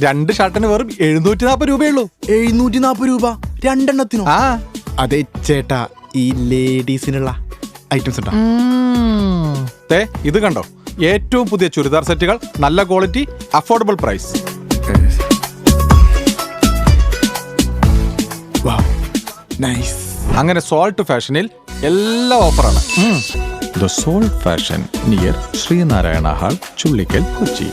2 ഷർട്ടിന് വെറും 740 രൂപയുള്ളൂ. 740 രൂപ രണ്ടെണ്ണത്തിനോ? ആ അതെ ചേട്ടാ, ഈ ലേഡീസിനുള്ള ഐറ്റംസ് ഉണ്ടോ? ഇത് കണ്ടോ, ഏറ്റവും പുതിയ ചുരിദാർ സെറ്റുകൾ, നല്ല ക്വാളിറ്റി, അഫോർഡബിൾ പ്രൈസ്. നൈസ്. അങ്ങനെ സോൾട്ട് ഫാഷനിൽ എല്ലാ ഓഫറാണ്. The Salt Fashion near Sreenarayana hall, Chullikkal, Kochi.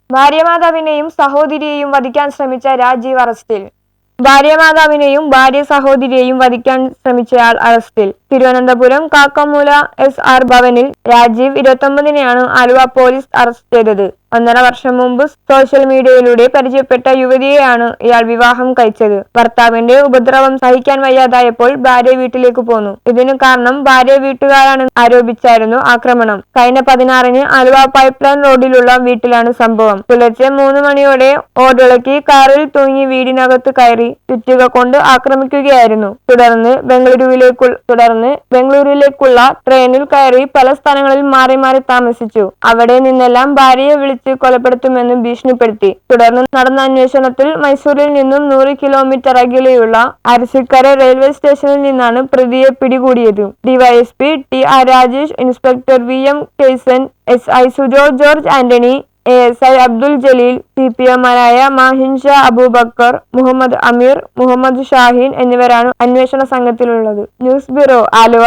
ഭാര്യമാതാവിനെയും സഹോദരിയെയും വധിക്കാൻ ശ്രമിച്ച രാജീവ് അറസ്റ്റിൽ. ഭാര്യമാതാവിനെയും ഭാര്യ സഹോദരിയെയും വധിക്കാൻ ശ്രമിച്ചയാൾ അറസ്റ്റിൽ. തിരുവനന്തപുരം കാക്കമൂല SR ഭവനിൽ രാജീവ് 29-നെയാണ് ആലുവ പോലീസ് അറസ്റ്റ് ചെയ്തത്. 1.5 വർഷം മുമ്പ് സോഷ്യൽ മീഡിയയിലൂടെ പരിചയപ്പെട്ട യുവതിയെയാണ് ഇയാൾ വിവാഹം കഴിച്ചത്. ഭർത്താവിന്റെ ഉപദ്രവം സഹിക്കാൻ വയ്യാതായപ്പോൾ ഭാര്യ വീട്ടിലേക്ക് പോന്നു. ഇതിനു കാരണം ഭാര്യ വീട്ടുകാരാണെന്ന് ആരോപിച്ചായിരുന്നു ആക്രമണം. കഴിഞ്ഞ 16-ന് ആലുവ പൈപ്പ് ലൈൻ റോഡിലുള്ള വീട്ടിലാണ് സംഭവം. പുലർച്ചെ 3 മണിയോടെ ഓടിളക്കി കാറിൽ തൂങ്ങി വീടിനകത്ത് കയറി ചുറ്റിക കൊണ്ട് ആക്രമിക്കുകയായിരുന്നു. തുടർന്ന് ബംഗളൂരുവിലേക്കുള്ള ട്രെയിനിൽ കയറി പല സ്ഥലങ്ങളിൽ മാറി മാറി താമസിച്ചു. അവിടെ നിന്നെല്ലാം ഭാര്യയെ വിളിച്ച് കൊലപ്പെടുത്തുമെന്ന് ഭീഷണിപ്പെടുത്തി. തുടർന്ന് നടന്ന അന്വേഷണത്തിൽ മൈസൂരിൽ നിന്നും 100 കിലോമീറ്റർ അകലെയുള്ള അരസിക്കര റെയിൽവേ സ്റ്റേഷനിൽ നിന്നാണ് പ്രതിയെ പിടികൂടിയത്. DYSP TR Rajesh, inspector VM Kesan, SI Sujo George Antony, ASI Abdul Jaleel, CPMമാരായ മാഹിൻ ഷാ അബൂബക്കർ, മുഹമ്മദ് അമീർ, മുഹമ്മദ് ഷാഹിൻ എന്നിവരാണ് അന്വേഷണ സംഘത്തിലുള്ളത്. News bureau, Aluva.